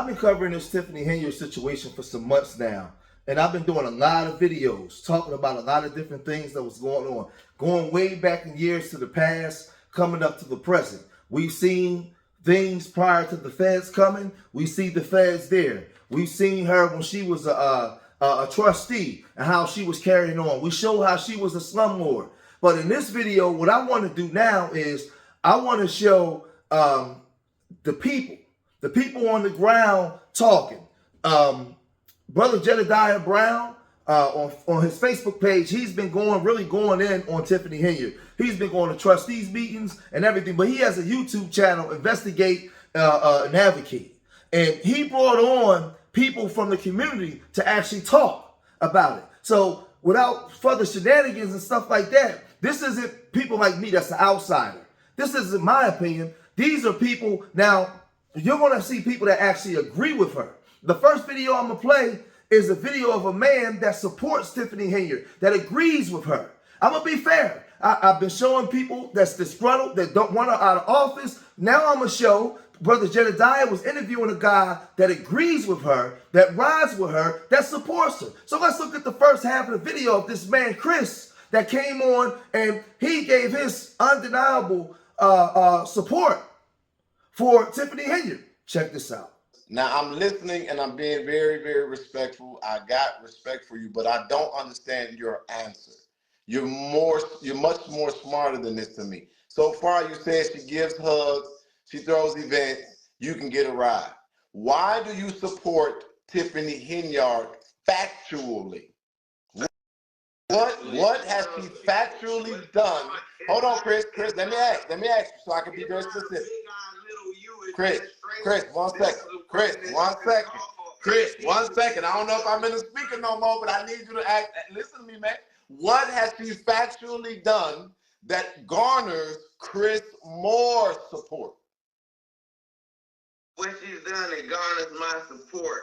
I've been covering this Tiffany Henyard situation for some months now, and I've been doing a lot of videos talking about a lot of different things that was going on, going way back in years to the past, coming up to the present. We've seen things prior to the feds coming. We see the feds there. We've seen her when she was a trustee and how she was carrying on. We show how she was a slumlord. But in this video, what I want to do now is I want to show the people on the ground talking. Brother Jedediah Brown on his Facebook page, he's been really going in on Tiffany Henyard. He's been going to trustees meetings and everything, but he has a YouTube channel, Investigate and Advocate. And he brought on people from the community to actually talk about it. So without further shenanigans and stuff like that, this isn't people like me that's the outsider. This isn't my opinion. These are people, now, you're going to see people that actually agree with her. The first video I'm going to play is a video of a man that supports Tiffany Henyard, that agrees with her. I'm going to be fair. I've been showing people that's disgruntled, that don't want her out of office. Now I'm going to show Brother Jedediah was interviewing a guy that agrees with her, that rides with her, that supports her. So let's look at the first half of the video of this man, Chris, that came on and he gave his undeniable support for Tiffany Henyard. Check this out. Now, I'm listening and I'm being very, very respectful. I got respect for you, but I don't understand your answer. You're much more smarter than this to me. So far, you said she gives hugs, she throws events, you can get a ride. Why do you support Tiffany Henyard factually? What has she factually done? Hold on, Chris, let me ask you so I can be very specific. Chris, one second. I don't know if I'm in the speaker no more, but I need you to listen to me, man. What has she factually done that garners Chris more support? What she's done that garners my support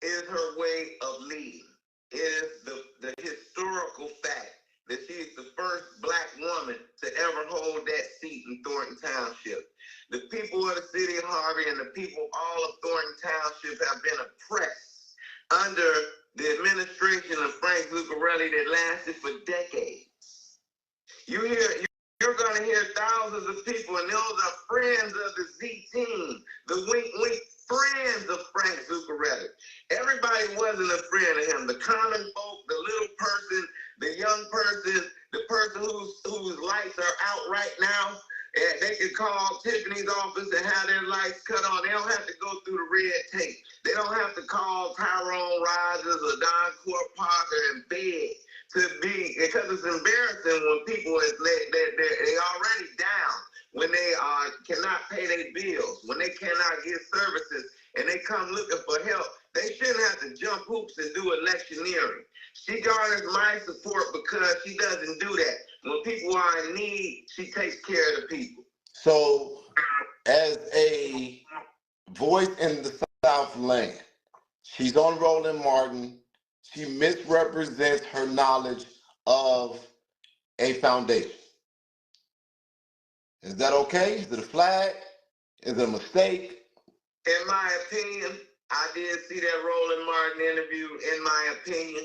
is her way of leading. It is the historical fact that she's the first Black woman to ever hold that seat in Thornton Township. The people of the city of Harvey and the people of all of Thornton Township have been oppressed under the administration of Frank Zuccarelli that lasted for decades. You're going to hear thousands of people, and those are friends of the Z team, the wink friends of Frank Zuccarelli. Everybody wasn't a friend of him. The common folk, the little person, the young person, the person whose lights are out right now, they can call Tiffany's office and have their lights cut on. They don't have to go through the red tape. They don't have to call Tyrone Rogers or Don Court Parker and beg to be, because it's embarrassing when people they already down, when they cannot pay their bills, when they cannot get services, and they come looking for help. They shouldn't have to jump hoops and do electioneering. She garners my support because she doesn't do that. When people are in need, she takes care of the people. So, as a voice in the Southland, she's on Roland Martin. She misrepresents her knowledge of a foundation. Is that okay? Is it a flag? Is it a mistake? In my opinion, I did see that Roland Martin interview. In my opinion,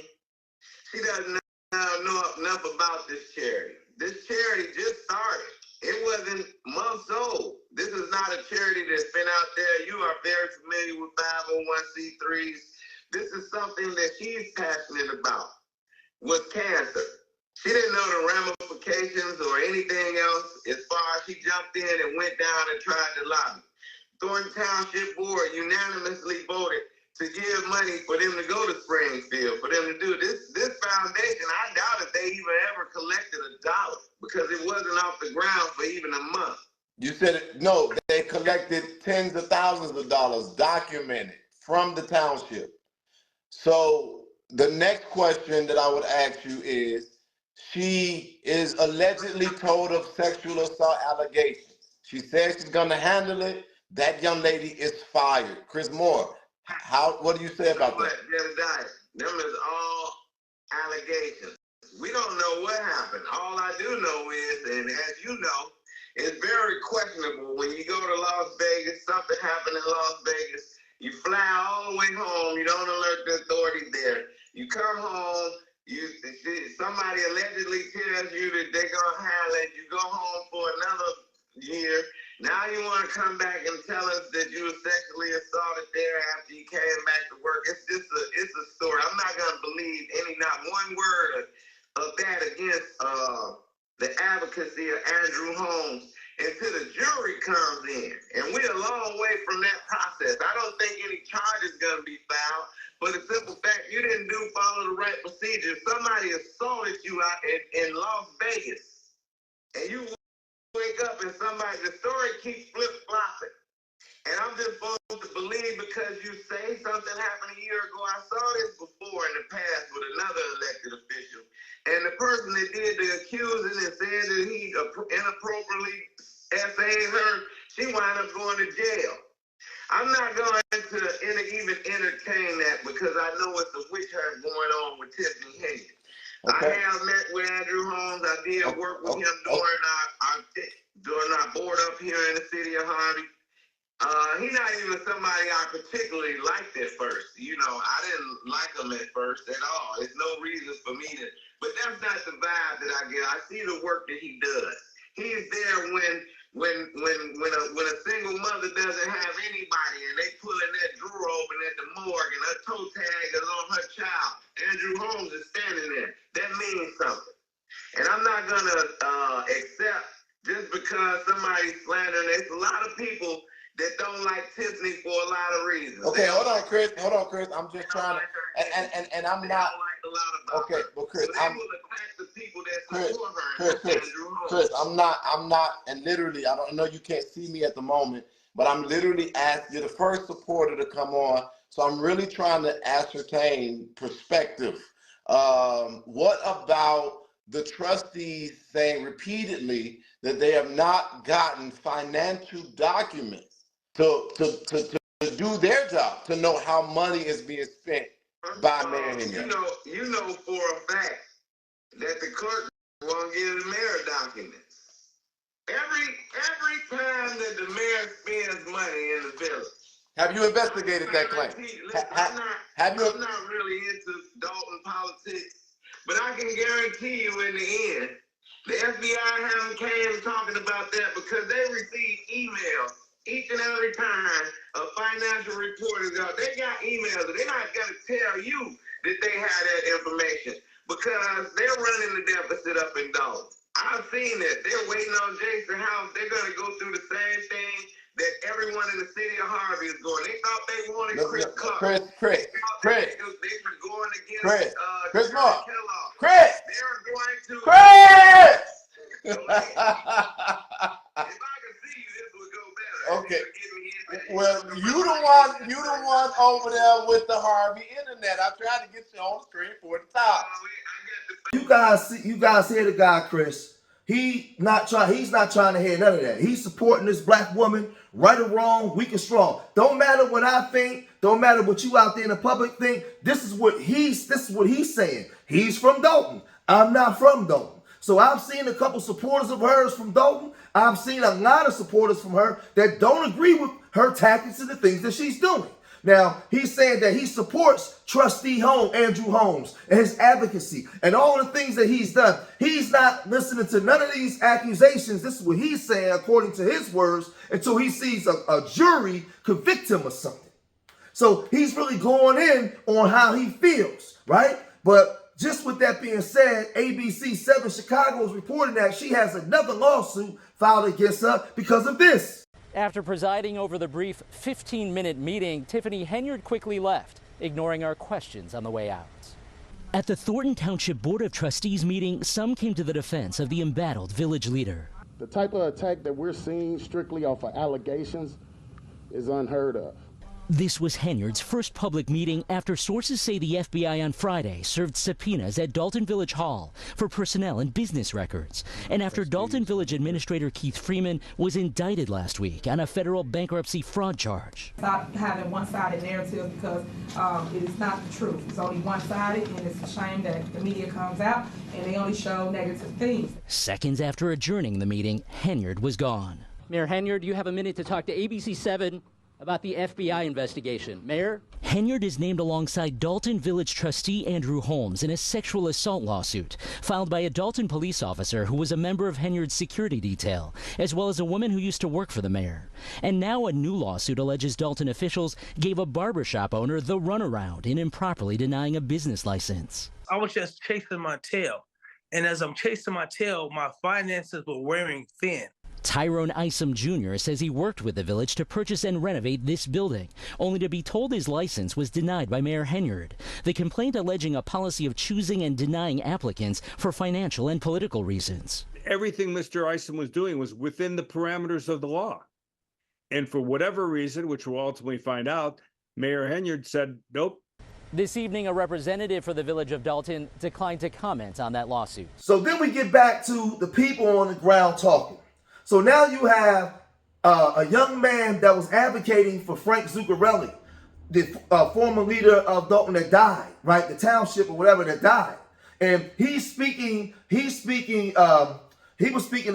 she doesn't know enough about this charity. This charity just started. It wasn't months old. This is not a charity that's been out there. You are very familiar with 501c3s. This is something that she's passionate about, was cancer. She didn't know the ramifications or anything else as far as she jumped in and went down and tried to lobby. Thornton Township Board unanimously voted to give money for them to go to Springfield, for them to do this foundation. I doubt if they even ever collected $1 because it wasn't off the ground for even a month. You said no, they collected tens of thousands of dollars documented from the township. So the next question that I would ask you is, she is allegedly told of sexual assault allegations. She says she's going to handle it. That young lady is fired. Chris Moore, what do you say about that? Them is all allegations. We don't know what happened. All I do know is, and as you know, it's very questionable when you go to Las Vegas, something happened in Las Vegas, You fly all the way home. You don't alert the authorities there. You come home. Somebody allegedly tells you that they're gonna holler at you. Go home for another year. Now you want to come back and tell us that you were sexually assaulted there after you came back to work. It's a story. I'm not gonna believe not one word of that against the advocacy of Andrew Holmes until the jury comes in. And we're a long way from that process. I don't think any charge is going to be filed, but the simple fact you didn't follow the right procedure. Somebody assaulted you out in Las Vegas, and you wake up and the story keeps flip-flopping. And I'm just supposed to believe because you say something happened a year ago. I saw this before in the past with another elected official. And the person that did the accusing and said that he inappropriately essayed her, she wound up going to jail. I'm not going to even entertain that because I know it's a witch hunt going on with Tiffany Henyard. Okay. I have met with Andrew Holmes. I did work with him during our board up here in the city of Harvey. He's not even somebody I particularly liked at first. You know, I didn't like him at first at all. There's no reason for me to, but that's not the vibe that I get. I see the work that he does. He's there when a single mother doesn't have anybody and they pulling that drawer open at the morgue and her toe tag is on her child. Andrew Holmes is standing there. That means something. And I'm not gonna accept just because somebody's slandering. There's a lot of people that don't like Tiffany for a lot of reasons. Okay, hold on, Chris. I'm just trying to, and I'm not. Okay, well, Chris, Chris, I'm not, and literally, I don't know, you can't see me at the moment, but I'm literally asking, you're the first supporter to come on, so I'm really trying to ascertain perspective. What about the trustees saying repeatedly that they have not gotten financial documents to do their job, to know how money is being spent by Mayor Henyard? You know for a fact that the clerk won't give the mayor documents. Every time that the mayor spends money in the village. Have you investigated that claim? I'm not really into Dolton politics, but I can guarantee you in the end, the FBI haven't came talking about that because they receive emails each and every time a financial report is out. They got emails. They're not going to tell you that they have that information because they're running the deficit up in Dolton. I've seen this. They're waiting on Jason House. They're going to go through the same thing that everyone in the city of Harvey is going. They thought they wanted Chris Clark. Chris. They were going against Chris Moore. Kellogg. Chris. They were going to. Chris. If I could see you, this would go better. Okay. Well, you the one over there with the Harvey internet. I tried to get you on the screen for the top. You guys hear the guy, Chris. He's not trying to hear none of that. He's supporting this black woman, right or wrong, weak or strong. Don't matter what I think, don't matter what you out there in the public think. This is what he's saying. He's from Dolton. I'm not from Dolton. So I've seen a couple supporters of hers from Dolton. I've seen a lot of supporters from her that don't agree with her tactics and the things that she's doing. Now, he's saying that he supports Trustee Andrew Holmes and his advocacy and all the things that he's done. He's not listening to none of these accusations. This is what he's saying, according to his words, until he sees a jury convict him of something. So he's really going in on how he feels, right? But just with that being said, ABC 7 Chicago is reporting that she has another lawsuit filed against her because of this. After presiding over the brief 15-minute meeting, Tiffany Henyard quickly left, ignoring our questions on the way out. At the Thornton Township Board of Trustees meeting, some came to the defense of the embattled village leader. The type of attack that we're seeing strictly off of allegations is unheard of. This was Henyard's first public meeting after sources say the FBI on Friday served subpoenas at Dolton Village Hall for personnel and business records. And after Dolton Village Administrator Keith Freeman was indicted last week on a federal bankruptcy fraud charge. Stop having one-sided narrative because it is not the truth. It's only one-sided, and it's a shame that the media comes out and they only show negative things. Seconds after adjourning the meeting, Henyard was gone. Mayor Henyard, you have a minute to talk to ABC 7 about the FBI investigation. Mayor? Henyard is named alongside Dolton Village trustee Andrew Holmes in a sexual assault lawsuit filed by a Dolton police officer who was a member of Henyard's security detail, as well as a woman who used to work for the mayor. And now a new lawsuit alleges Dolton officials gave a barbershop owner the runaround in improperly denying a business license. I was just chasing my tail. And as I'm chasing my tail, my finances were wearing thin. Tyrone Isom Jr. says he worked with the village to purchase and renovate this building, only to be told his license was denied by Mayor Henyard. The complaint alleging a policy of choosing and denying applicants for financial and political reasons. Everything Mr. Isom was doing was within the parameters of the law. And for whatever reason, which we'll ultimately find out, Mayor Henyard said, nope. This evening, a representative for the village of Dolton declined to comment on that lawsuit. So then we get back to the people on the ground talking. So now you have a young man that was advocating for Frank Zuccarelli, the former leader of Dolton that died, right? The township or whatever that died. And he was speaking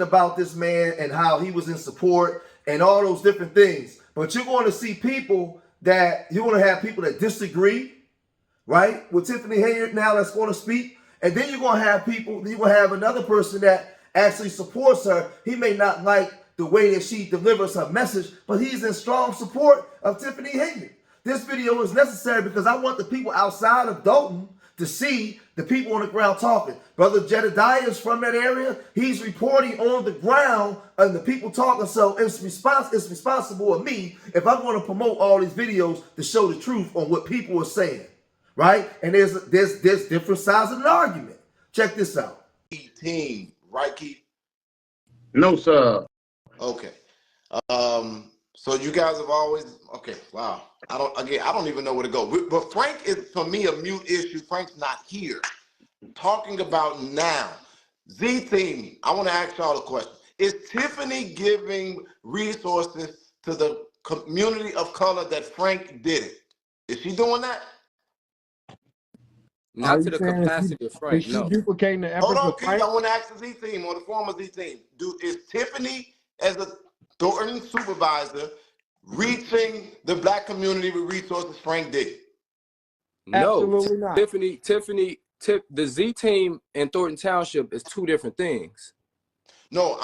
about this man and how he was in support and all those different things. But you're going to see people you're going to have people that disagree, right? With Tiffany Henyard now that's going to speak. And then you're going to have another person that actually supports her. He may not like the way that she delivers her message, but he's in strong support of Tiffany Henyard. This video is necessary because I want the people outside of Dolton to see the people on the ground talking. Brother Jedediah is from that area. He's reporting on the ground and the people talking. So it's responsible of me if I'm going to promote all these videos to show the truth on what people are saying, right? And there's different sides of an argument. Check this out. Team. Right, Keith? No, sir. Okay. So you guys have always, okay, wow. I don't even know where to go. But Frank is, for me, a mute issue. Frank's not here. Talking about now. Z-Team, I want to ask y'all a question. Is Tiffany giving resources to the community of color that Frank did it? Is she doing that? Not to the capacity of Frank, no. Duplicating the Hold efforts on, of Keith. Frank? I want to ask the Z-Team or the former Z-Team. Is Tiffany, as a Dolton supervisor, reaching the black community with resources Frank did? No. Absolutely not. The Z-Team and Thornton Township is two different things. No,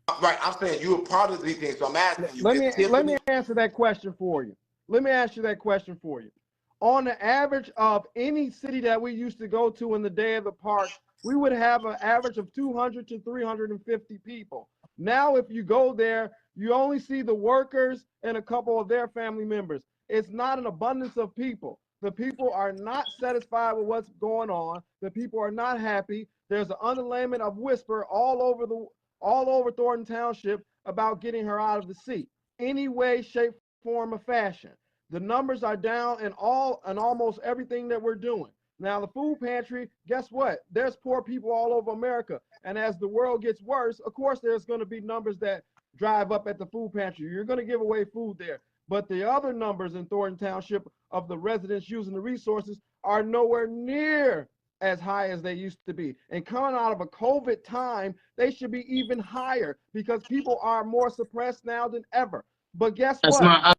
I'm saying you were part of the Z-Team, so I'm asking you. Let me answer that question for you. Let me ask you that question for you. On the average of any city that we used to go to in the day of the park, we would have an average of 200 to 350 people. Now, if you go there, you only see the workers and a couple of their family members. It's not an abundance of people. The people are not satisfied with what's going on. The people are not happy. There's an underlayment of whisper all over Thornton Township about getting her out of the seat. Any way, shape, form, or fashion. The numbers are down in almost everything that we're doing. Now, the food pantry, guess what? There's poor people all over America. And as the world gets worse, of course, there's going to be numbers that drive up at the food pantry. You're going to give away food there. But the other numbers in Thornton Township of the residents using the resources are nowhere near as high as they used to be. And coming out of a COVID time, they should be even higher because people are more suppressed now than ever. But guess what? I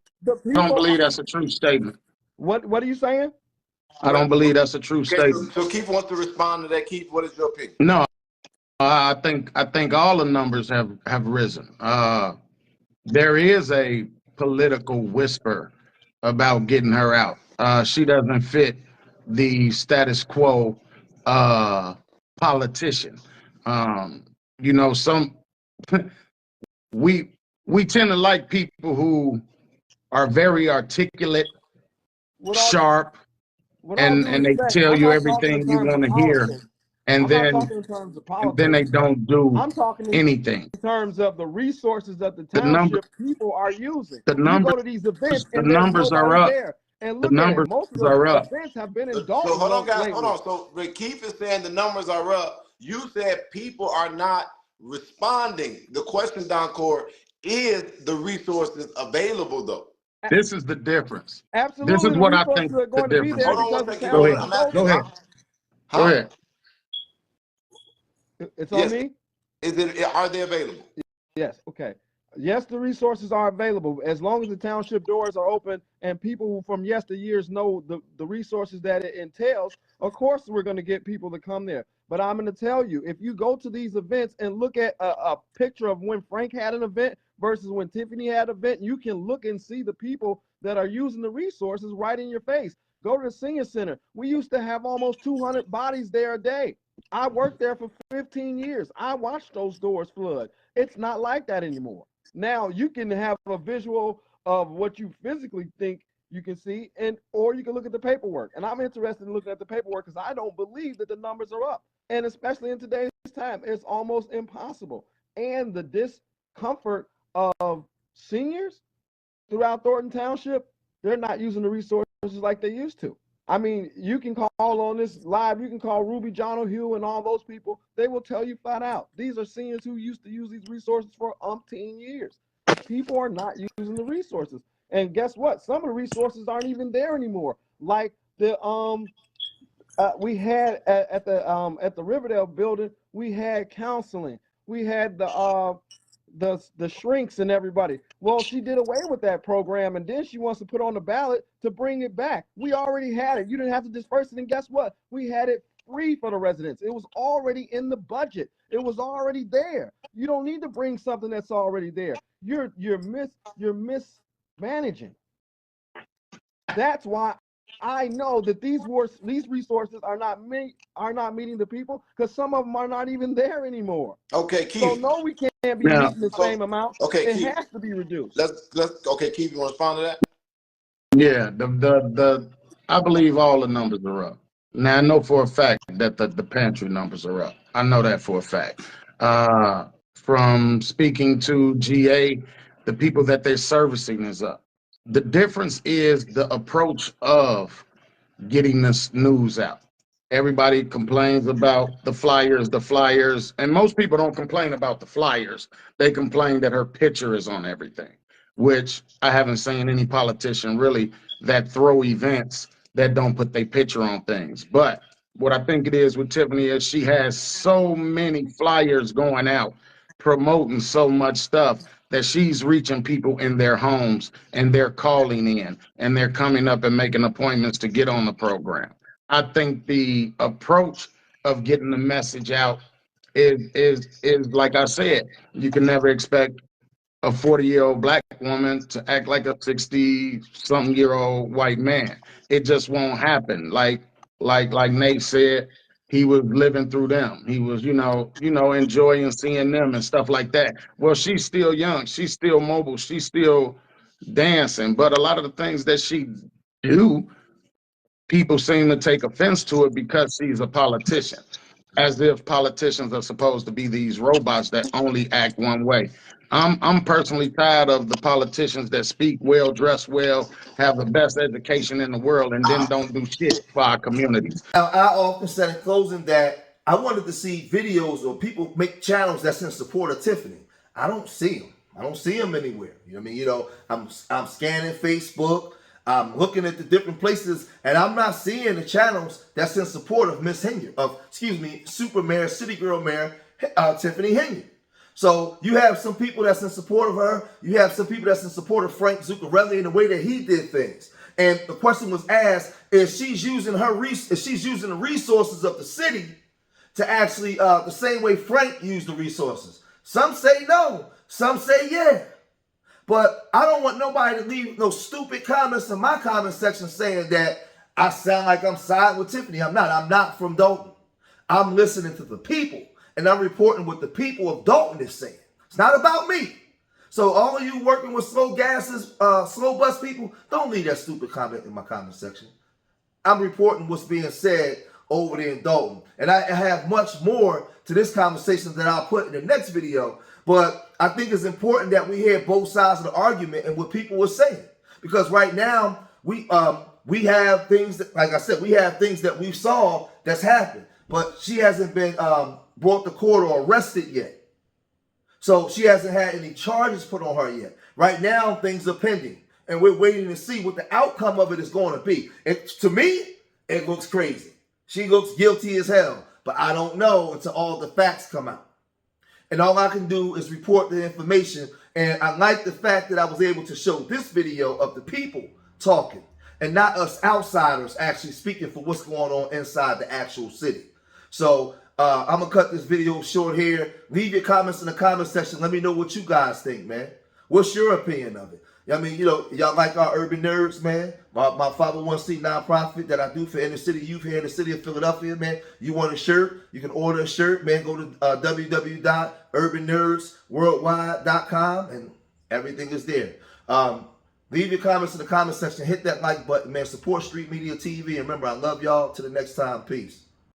don't believe that's a true statement. What are you saying? I don't believe that's a true statement. So Keith wants to respond to that. Keith, what is your opinion? No, I think all the numbers have risen. There is a political whisper about getting her out. She doesn't fit the status quo politician. We tend to like people who are very articulate, sharp, and they tell you everything you want to hear, and then they don't do anything. In terms of the resources that the township people are using. The go to these events the numbers are up. There. And look the numbers at it. Most of are the up. events have been in Dolton. So hold on, guys. lately. Hold on. So when Keith is saying the numbers are up, you said people are not responding. The question, Don Core, is the resources available though? This is the difference. Absolutely. This is what I think the difference. Hold on one second. Go ahead. Go ahead. Go ahead. It's on me? Are they available? Yes. Okay. Yes, the resources are available as long as the township doors are open and people from yesteryears know the resources that it entails. Of course, we're going to get people to come there. But I'm going to tell you, if you go to these events and look at a picture of when Frank had an event versus when Tiffany had an event, you can look and see the people that are using the resources right in your face. Go to the senior center. We used to have almost 200 bodies there a day. I worked there for 15 years. I watched those doors flood. It's not like that anymore. Now you can have a visual of what you physically think you can see, or you can look at the paperwork. And I'm interested in looking at the paperwork because I don't believe that the numbers are up. And especially in today's time, it's almost impossible. And the discomfort of seniors throughout Thornton Township, they're not using the resources like they used to. I mean, you can call on this live, you can call Ruby, John O'Hue, and all those people. They will tell you flat out. These are seniors who used to use these resources for umpteen years. People are not using the resources. And guess what? Some of the resources aren't even there anymore. Like the we had at the Riverdale building, we had counseling. We had the shrinks and everybody. Well, she did away with that program, and then she wants to put on the ballot to bring it back. We already had it. You didn't have to disperse it, and guess what? We had it free for the residents. It was already in the budget. It was already there. You don't need to bring something that's already there. You're mismanaging. That's why I know that these resources are not meeting the people because some of them are not even there anymore. Okay, Keith. So no, we can't be meeting the same amount. Okay, it Keith, has to be reduced. Let's okay, Keith, you want to respond to that? Yeah, I believe all the numbers are up. Now I know for a fact that the pantry numbers are up. I know that for a fact. From speaking to GA, the people that they're servicing is up. The difference is the approach of getting this news out. Everybody complains about the flyers, and most people don't complain about the flyers. They complain that her picture is on everything, which I haven't seen any politician really that throw events that don't put their picture on things. But what I think it is with Tiffany is she has so many flyers going out promoting so much stuff that she's reaching people in their homes and they're calling in and they're coming up and making appointments to get on the program. I think the approach of getting the message out is like I said, you can never expect a 40-year-old black woman to act like a 60-something-year-old white man. It just won't happen. Like Nate said, he was living through them. He was, enjoying seeing them and stuff like that. Well, she's still young. She's still mobile. She's still dancing. But a lot of the things that she do, people seem to take offense to it because she's a politician, as if politicians are supposed to be these robots that only act one way. I'm personally tired of the politicians that speak well, dress well, have the best education in the world, and then don't do shit for our communities. Now, I often said in closing that I wanted to see videos or people make channels that's in support of Tiffany. I don't see them. I don't see them anywhere. You know what I mean? I'm scanning Facebook. I'm looking at the different places, and I'm not seeing the channels that's in support of Super Mayor, City Girl Mayor Tiffany Henyard. So you have some people that's in support of her. You have some people that's in support of Frank Zuccarelli in the way that he did things. And the question was asked: if she's using the resources of the city to actually the same way Frank used the resources. Some say no. Some say yeah. But I don't want nobody to leave no stupid comments in my comment section saying that I sound like I'm siding with Tiffany. I'm not. I'm not from Dolton. I'm listening to the people, and I'm reporting what the people of Dolton is saying. It's not about me. So all of you working with slow bus people, don't leave that stupid comment in my comment section. I'm reporting what's being said over there in Dolton. And I have much more to this conversation that I'll put in the next video. But I think it's important that we hear both sides of the argument and what people were saying. Because right now, we have things that, like I said, we have things that we saw that's happened. But she hasn't been brought to court or arrested yet. So she hasn't had any charges put on her yet. Right now, things are pending. And we're waiting to see what the outcome of it is going to be. To me, it looks crazy. She looks guilty as hell. But I don't know until all the facts come out. And all I can do is report the information And I like the fact that I was able to show this video of the people talking and not us outsiders actually speaking for what's going on inside the actual city. So I'm going to cut this video short here. Leave your comments in the comment section. Let me know what you guys think, man. What's your opinion of it? I mean, you know, y'all like our Urban Nerds, man. My 501c nonprofit that I do for inner city youth here in the city of Philadelphia, man. You want a shirt? You can order a shirt, man. Go to www.urbannerdsworldwide.com and everything is there. Leave your comments in the comment section. Hit that like button, man. Support Street Media TV. And remember, I love y'all. Till the next time. Peace.